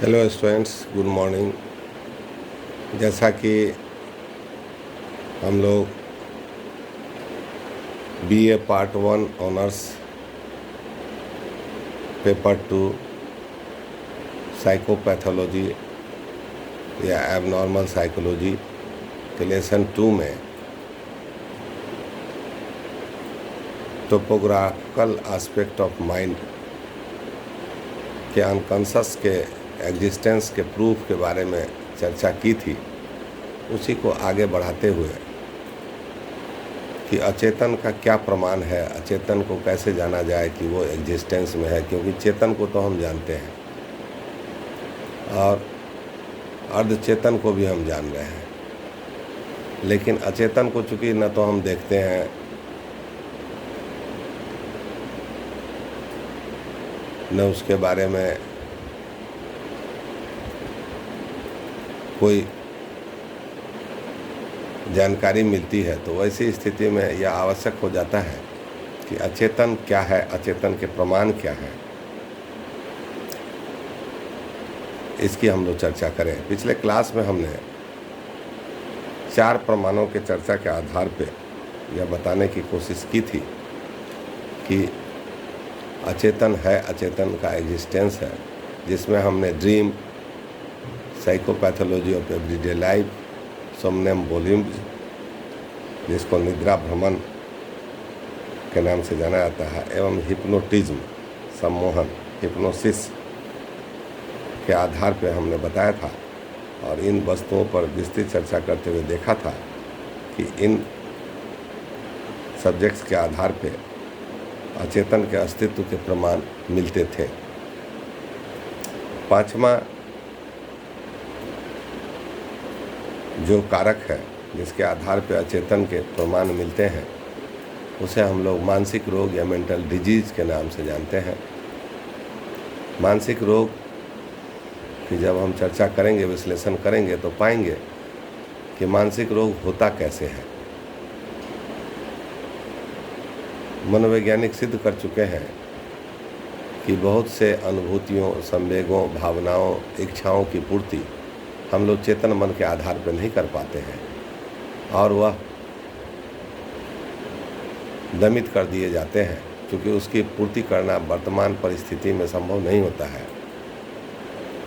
Hello students, good morning. जैसा कि हम लोग BA part 1 honours paper 2 psychopathology या एबनॉर्मल साइकोलॉजी के लेसन 2 में टोपोग्राफिकल एस्पेक्ट ऑफ माइंड के अनकॉन्शस के एग्जिस्टेंस के प्रूफ के बारे में चर्चा की थी। उसी को आगे बढ़ाते हुए कि अचेतन का क्या प्रमाण है, अचेतन को कैसे जाना जाए कि वो एग्जिस्टेंस में है, क्योंकि चेतन को तो हम जानते हैं और अर्धचेतन को भी हम जान रहे हैं, लेकिन अचेतन को चूँकि न तो हम देखते हैं न उसके बारे में कोई जानकारी मिलती है, तो वैसी स्थिति में यह आवश्यक हो जाता है कि अचेतन क्या है, अचेतन के प्रमाण क्या है, इसकी हम लोग चर्चा करें। पिछले क्लास में हमने 4 प्रमाणों के चर्चा के आधार पर यह बताने की कोशिश की थी कि अचेतन है, अचेतन का एग्जिस्टेंस है, जिसमें हमने dream, psychopathology of everyday life, somnambulism जिसको निद्रा भ्रमण के नाम से जाना जाता है, एवं हिप्नोटिज्म, सम्मोहन, हिप्नोसिस के आधार पर हमने बताया था और इन वस्तुओं पर विस्तृत चर्चा करते हुए देखा था कि इन सब्जेक्ट्स के आधार पर अचेतन के अस्तित्व के प्रमाण मिलते थे। 5वां जो कारक है जिसके आधार पर अचेतन के प्रमाण मिलते हैं, उसे हम लोग मानसिक रोग या मेंटल डिजीज़ के नाम से जानते हैं। मानसिक रोग की जब हम चर्चा करेंगे, विश्लेषण करेंगे, तो पाएंगे कि मानसिक रोग होता कैसे है। मनोवैज्ञानिक सिद्ध कर चुके हैं कि बहुत से अनुभूतियों, संवेगों, भावनाओं, इच्छाओं की पूर्ति हम लोग चेतन मन के आधार पर नहीं कर पाते हैं और वह दमित कर दिए जाते हैं, क्योंकि उसकी पूर्ति करना वर्तमान परिस्थिति में संभव नहीं होता है।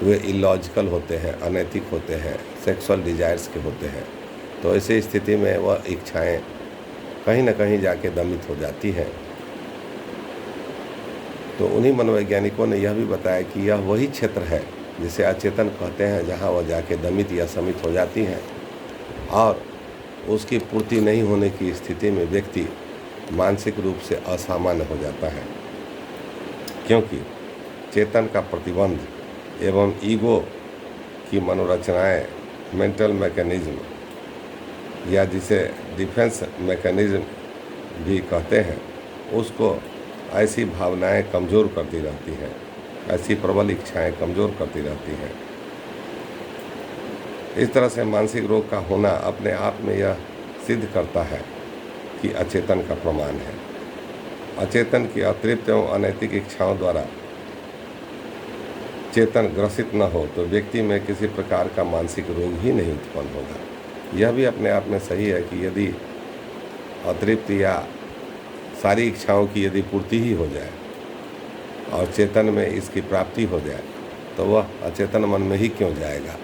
वे इलॉजिकल होते हैं, अनैतिक होते हैं, सेक्सुअल डिजायर्स के होते हैं। तो ऐसी स्थिति में वह इच्छाएं कहीं न कहीं जाके दमित हो जाती हैं। तो उन्हीं मनोवैज्ञानिकों ने यह भी बताया कि यह वही क्षेत्र है जिसे अचेतन कहते हैं, जहां वह जाके दमित या समित हो जाती हैं और उसकी पूर्ति नहीं होने की स्थिति में व्यक्ति मानसिक रूप से असामान्य हो जाता है, क्योंकि चेतन का प्रतिबंध एवं ईगो की मनोरचनाएं, मेंटल मैकेनिज्म या जिसे डिफेंस मैकेनिज्म भी कहते हैं, उसको ऐसी भावनाएं कमज़ोर करती रहती हैं, ऐसी प्रबल इच्छाएं कमज़ोर करती रहती हैं। इस तरह से मानसिक रोग का होना अपने आप में यह सिद्ध करता है कि अचेतन का प्रमाण है। अचेतन की अतिरिक्त एवं अनैतिक इच्छाओं द्वारा चेतन ग्रसित न हो तो व्यक्ति में किसी प्रकार का मानसिक रोग ही नहीं उत्पन्न होगा। यह भी अपने आप में सही है कि यदि अतिरिक्त या सारी इच्छाओं की यदि पूर्ति ही हो जाए और चेतन में इसकी प्राप्ति हो जाए, तो वह अचेतन मन में ही क्यों जाएगा,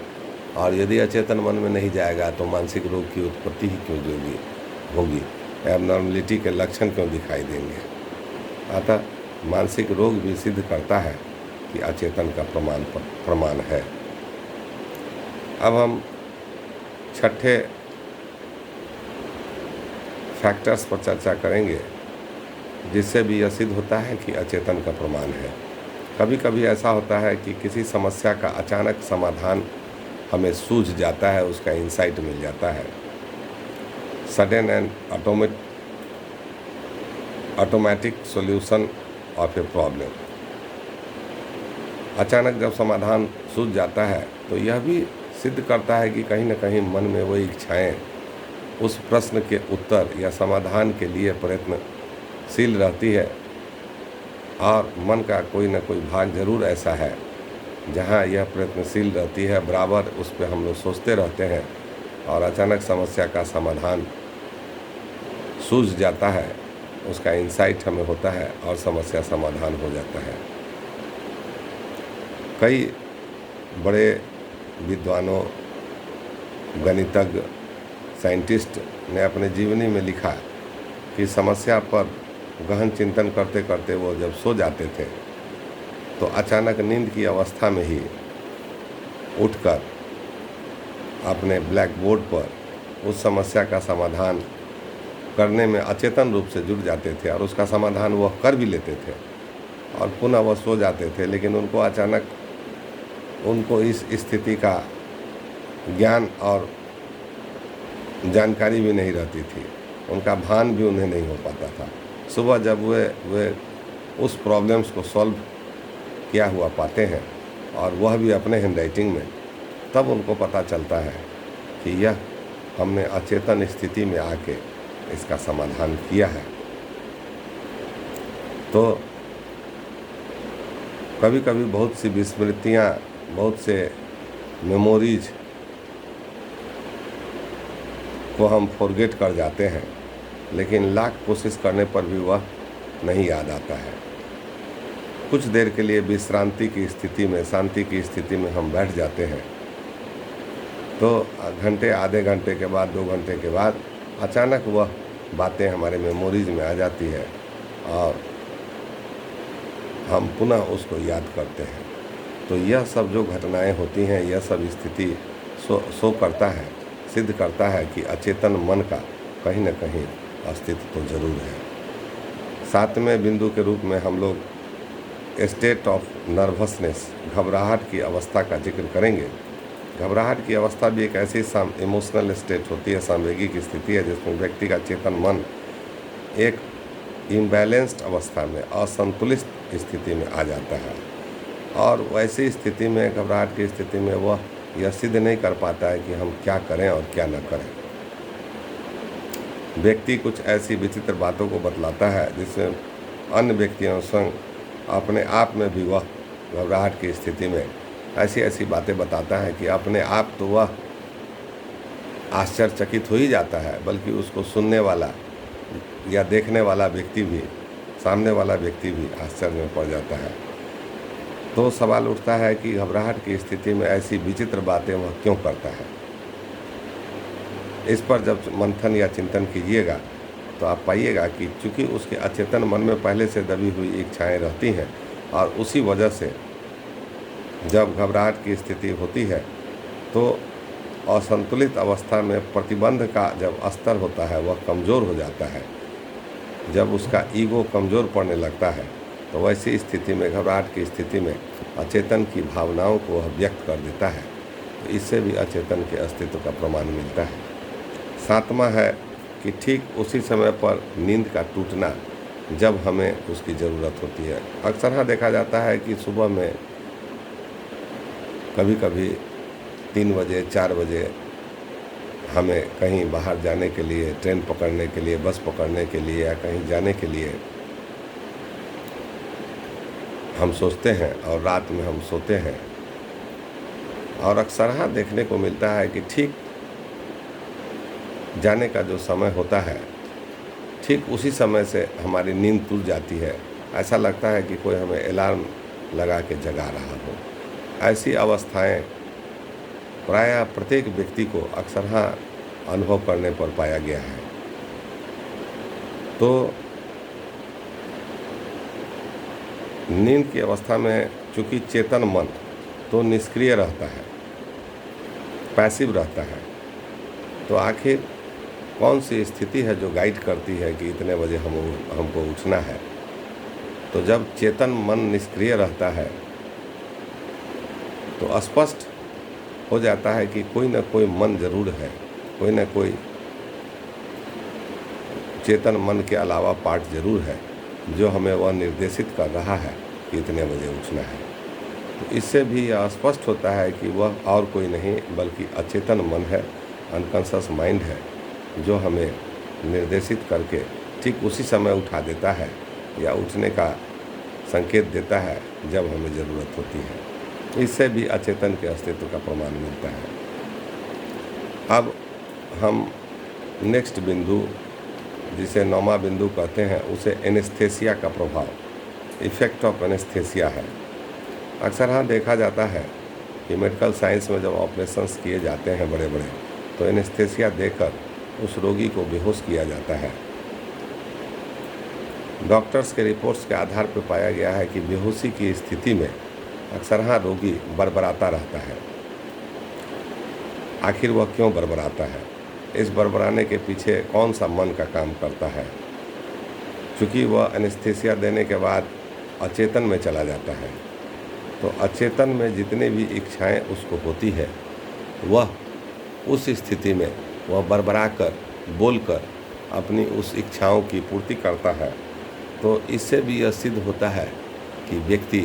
और यदि अचेतन मन में नहीं जाएगा तो मानसिक रोग की उत्पत्ति ही क्यों होगी, एबनॉर्मलिटी के लक्षण क्यों दिखाई देंगे। अतः मानसिक रोग भी सिद्ध करता है कि अचेतन का प्रमाण है। अब हम 6ठे फैक्टर्स पर चर्चा करेंगे, जिससे भी यह सिद्ध होता है कि अचेतन का प्रमाण है। कभी कभी ऐसा होता है कि किसी समस्या का अचानक समाधान हमें सूझ जाता है, उसका इंसाइट मिल जाता है। Sudden and automatic solution of a problem. अचानक जब समाधान सूझ जाता है तो यह भी सिद्ध करता है कि कहीं न कहीं मन में वही इच्छाएं उस प्रश्न के उत्तर या समाधान के लिए प्रयत्नशील रहती है और मन का कोई न कोई भाग जरूर ऐसा है जहाँ यह प्रयत्नशील रहती है, बराबर उस पे हम लोग सोचते रहते हैं और अचानक समस्या का समाधान सूझ जाता है, उसका इंसाइट हमें होता है और समस्या समाधान हो जाता है। कई बड़े विद्वानों, गणितज्ञ, साइंटिस्ट ने अपने जीवनी में लिखा कि समस्या पर गहन चिंतन करते करते वो जब सो जाते थे तो अचानक नींद की अवस्था में ही उठकर अपने ब्लैक बोर्ड पर उस समस्या का समाधान करने में अचेतन रूप से जुट जाते थे और उसका समाधान वह कर भी लेते थे और पुनः वह सो जाते थे। लेकिन उनको अचानक उनको इस स्थिति का ज्ञान और जानकारी भी नहीं रहती थी, उनका भान भी उन्हें नहीं हो पाता था। सुबह जब वे उस प्रॉब्लम्स को सॉल्व किया हुआ पाते हैं और वह भी अपने हैंडराइटिंग में, तब उनको पता चलता है कि यह हमने अचेतन स्थिति में आके इसका समाधान किया है। तो कभी कभी बहुत सी विस्मृतियाँ, बहुत से मेमोरीज को हम फॉरगेट कर जाते हैं, लेकिन लाख कोशिश करने पर भी वह नहीं याद आता है। कुछ देर के लिए विश्रांति की स्थिति में, शांति की स्थिति में हम बैठ जाते हैं तो घंटे, आधे घंटे के बाद, 2 घंटे के बाद अचानक वह बातें हमारे मेमोरीज में आ जाती है और हम पुनः उसको याद करते हैं। तो यह सब जो घटनाएं होती हैं, यह सब स्थिति शो करता है, सिद्ध करता है कि अचेतन मन का कहीं न कहीं अस्तित्व तो जरूर है। 7वें बिंदु के रूप में हम लोग स्टेट ऑफ नर्वसनेस, घबराहट की अवस्था का जिक्र करेंगे। घबराहट की अवस्था भी एक ऐसी इमोशनल स्टेट होती है, सांवेगिक स्थिति है, जिसमें व्यक्ति का चेतन मन एक इम्बैलेंस्ड अवस्था में, असंतुलित स्थिति में आ जाता है और वैसी स्थिति में, घबराहट की स्थिति में वह यह सिद्ध नहीं कर पाता है कि हम क्या करें और क्या न करें। व्यक्ति कुछ ऐसी विचित्र बातों को बतलाता है जिससे अन्य व्यक्तियों संग अपने आप में भी वह घबराहट की स्थिति में ऐसी ऐसी बातें बताता है कि अपने आप तो वह आश्चर्यचकित हो ही जाता है, बल्कि उसको सुनने वाला या देखने वाला व्यक्ति भी, सामने वाला व्यक्ति भी आश्चर्य में पड़ जाता है। तो सवाल उठता है कि घबराहट की स्थिति में ऐसी विचित्र बातें वह क्यों करता है। इस पर जब मंथन या चिंतन कीजिएगा तो आप पाइएगा कि चूँकि उसके अचेतन मन में पहले से दबी हुई इच्छाएं रहती हैं और उसी वजह से जब घबराहट की स्थिति होती है तो असंतुलित अवस्था में प्रतिबंध का जब स्तर होता है वह कमज़ोर हो जाता है। जब उसका ईगो कमज़ोर पड़ने लगता है तो वैसी स्थिति में, घबराहट की स्थिति में अचेतन की भावनाओं को वह व्यक्त कर देता है। तो इससे भी अचेतन के अस्तित्व का प्रमाण मिलता है। 7वां है कि ठीक उसी समय पर नींद का टूटना जब हमें उसकी ज़रूरत होती है। अक्सर हाँ देखा जाता है कि सुबह में कभी कभी 3 बजे, 4 बजे हमें कहीं बाहर जाने के लिए, ट्रेन पकड़ने के लिए, बस पकड़ने के लिए या कहीं जाने के लिए हम सोचते हैं और रात में हम सोते हैं। और अक्सर हाँ देखने को मिलता है कि ठीक जाने का जो समय होता है, ठीक उसी समय से हमारी नींद टूट जाती है। ऐसा लगता है कि कोई हमें अलार्म लगा के जगा रहा हो। ऐसी अवस्थाएं प्रायः प्रत्येक व्यक्ति को अक्सर हाँ अनुभव करने पर पाया गया है। तो नींद की अवस्था में चूँकि चेतन मन तो निष्क्रिय रहता है, पैसिव रहता है, तो आखिर कौन सी स्थिति है जो गाइड करती है कि इतने बजे हमको उठना है। तो जब चेतन मन निष्क्रिय रहता है तो स्पष्ट हो जाता है कि कोई न कोई मन जरूर है, कोई न कोई चेतन मन के अलावा पार्ट जरूर है जो हमें वह निर्देशित कर रहा है कि इतने बजे उठना है। तो इससे भी यह स्पष्ट होता है कि वह और कोई नहीं बल्कि अचेतन मन है, अनकॉन्शियस माइंड है, जो हमें निर्देशित करके ठीक उसी समय उठा देता है या उठने का संकेत देता है जब हमें ज़रूरत होती है। इससे भी अचेतन के अस्तित्व का प्रमाण मिलता है। अब हम नेक्स्ट बिंदु, जिसे 9वां बिंदु कहते हैं, उसे एनेस्थेसिया का प्रभाव, इफेक्ट ऑफ एनेस्थेसिया है। अक्सर हाँ देखा जाता है कि मेडिकल साइंस में जब ऑपरेशंस किए जाते हैं बड़े बड़े, तो एनेस्थेसिया देकर उस रोगी को बेहोश किया जाता है। डॉक्टर्स के रिपोर्ट्स के आधार पर पाया गया है कि बेहोशी की स्थिति में अक्सर हाँ रोगी बड़बड़ाता रहता है। आखिर वह क्यों बड़बड़ाता है? इस बड़बड़ाने के पीछे कौन सा मन का काम करता है? चूँकि वह एनेस्थेसिया देने के बाद अचेतन में चला जाता है, तो अचेतन में जितनी भी इच्छाएं उसको होती है, वह उस स्थिति में वह बड़बड़ा कर, बोल कर अपनी उस इच्छाओं की पूर्ति करता है। तो इससे भी यह सिद्ध होता है कि व्यक्ति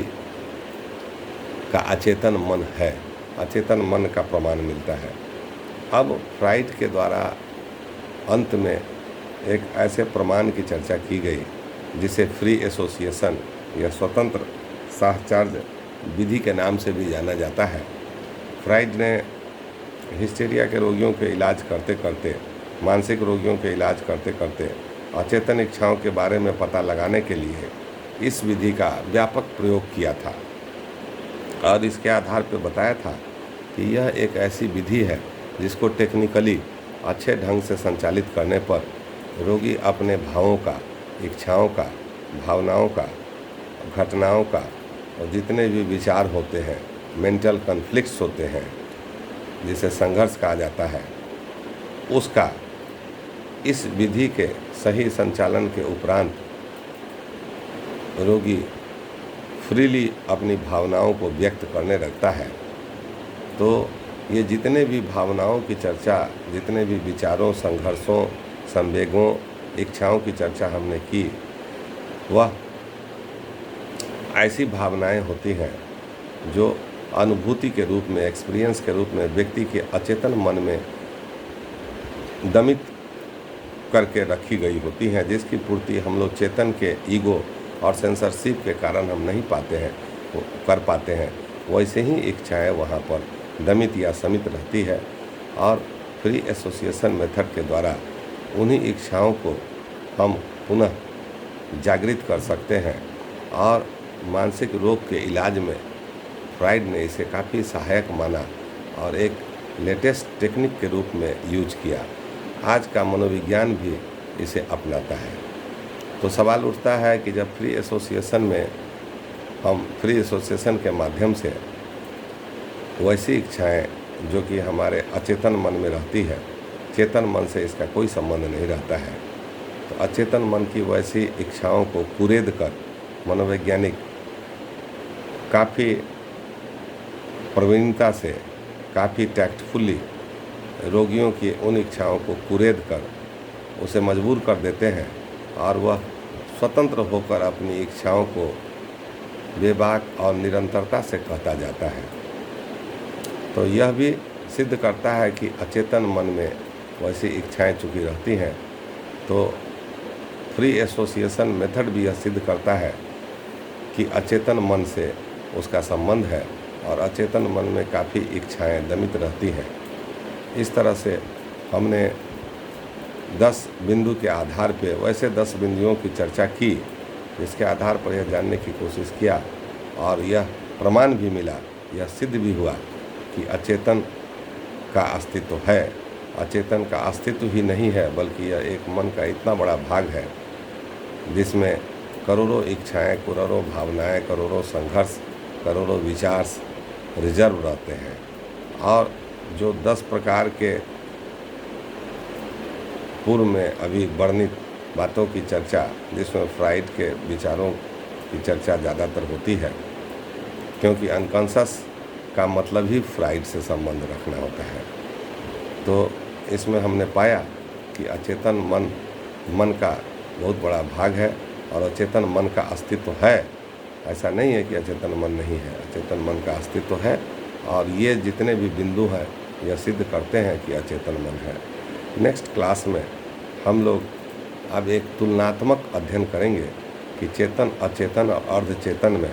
का अचेतन मन है, अचेतन मन का प्रमाण मिलता है। अब फ्राइड के द्वारा अंत में एक ऐसे प्रमाण की चर्चा की गई जिसे फ्री एसोसिएशन या स्वतंत्र साहचर्य विधि के नाम से भी जाना जाता है। फ्राइड ने हिस्टीरिया के रोगियों के इलाज करते करते, मानसिक रोगियों के इलाज करते करते अचेतन इच्छाओं के बारे में पता लगाने के लिए इस विधि का व्यापक प्रयोग किया था और इसके आधार पर बताया था कि यह एक ऐसी विधि है जिसको टेक्निकली अच्छे ढंग से संचालित करने पर रोगी अपने भावों का, इच्छाओं का, भावनाओं का, घटनाओं का और जितने भी विचार होते हैं, मेंटल कॉन्फ्लिक्ट्स होते हैं जिसे संघर्ष कहा जाता है, उसका इस विधि के सही संचालन के उपरांत रोगी फ्रीली अपनी भावनाओं को व्यक्त करने लगता है। तो ये जितने भी भावनाओं की चर्चा, जितने भी विचारों, संघर्षों, संवेगों, इच्छाओं की चर्चा हमने की, वह ऐसी भावनाएं होती हैं जो अनुभूति के रूप में, एक्सपीरियंस के रूप में व्यक्ति के अचेतन मन में दमित करके रखी गई होती हैं, जिसकी पूर्ति हम लोग चेतन के ईगो और सेंसरशिप के कारण हम नहीं कर पाते हैं। वैसे ही इच्छाएं वहाँ पर दमित या समित रहती है और फ्री एसोसिएशन मेथड के द्वारा उन्हीं इच्छाओं को हम पुनः जागृत कर सकते हैं। और मानसिक रोग के इलाज में फ्राइड ने इसे काफ़ी सहायक माना और एक लेटेस्ट टेक्निक के रूप में यूज किया। आज का मनोविज्ञान भी इसे अपनाता है। तो सवाल उठता है कि जब फ्री एसोसिएशन के माध्यम से वैसी इच्छाएं जो कि हमारे अचेतन मन में रहती है, चेतन मन से इसका कोई संबंध नहीं रहता है, तो अचेतन मन की वैसी इच्छाओं को कुरेद कर मनोवैज्ञानिक काफ़ी प्रवीणता से, काफ़ी टैक्टफुली रोगियों की उन इच्छाओं को कुरेद कर उसे मजबूर कर देते हैं और वह स्वतंत्र होकर अपनी इच्छाओं को बेबाक और निरंतरता से कहता जाता है। तो यह भी सिद्ध करता है कि अचेतन मन में वैसी इच्छाएं चूँकि रहती हैं, तो फ्री एसोसिएशन मेथड भी यह सिद्ध करता है कि अचेतन मन से उसका संबंध है और अचेतन मन में काफ़ी इच्छाएं दमित रहती हैं। इस तरह से हमने 10 बिंदु के आधार पर वैसे 10 बिंदुओं की चर्चा की, जिसके आधार पर यह जानने की कोशिश किया और यह प्रमाण भी मिला, यह सिद्ध भी हुआ कि अचेतन का अस्तित्व है। अचेतन का अस्तित्व ही नहीं है, बल्कि यह एक मन का इतना बड़ा भाग है जिसमें करोड़ों इच्छाएं, करोड़ों भावनाएं, करोड़ों संघर्ष, करोड़ों विचार रिजर्व रहते हैं। और जो 10 प्रकार के पूर्व में अभी वर्णित बातों की चर्चा, जिसमें फ्राइड के विचारों की चर्चा ज़्यादातर होती है, क्योंकि अनकॉन्शस का मतलब ही फ्राइड से संबंध रखना होता है। तो इसमें हमने पाया कि अचेतन मन का बहुत बड़ा भाग है और अचेतन मन का अस्तित्व है। ऐसा नहीं है कि अचेतन मन नहीं है, अचेतन मन का अस्तित्व है और ये जितने भी बिंदु हैं यह सिद्ध करते हैं कि अचेतन मन है। नेक्स्ट क्लास में हम लोग अब एक तुलनात्मक अध्ययन करेंगे कि चेतन, अचेतन और अर्धचेतन में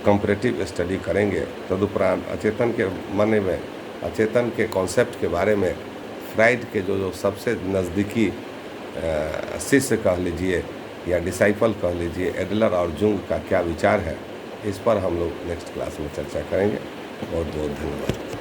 कंपैरेटिव स्टडी करेंगे। तदुपरांत अचेतन के माने में अचेतन के कॉन्सेप्ट के बारे में फ्राइड के जो सबसे नज़दीकी शिष्य कह लीजिए या डिसाइपल कह लीजिए, एडलर और जुंग का क्या विचार है, इस पर हम लोग नेक्स्ट क्लास में चर्चा करेंगे। बहुत बहुत धन्यवाद।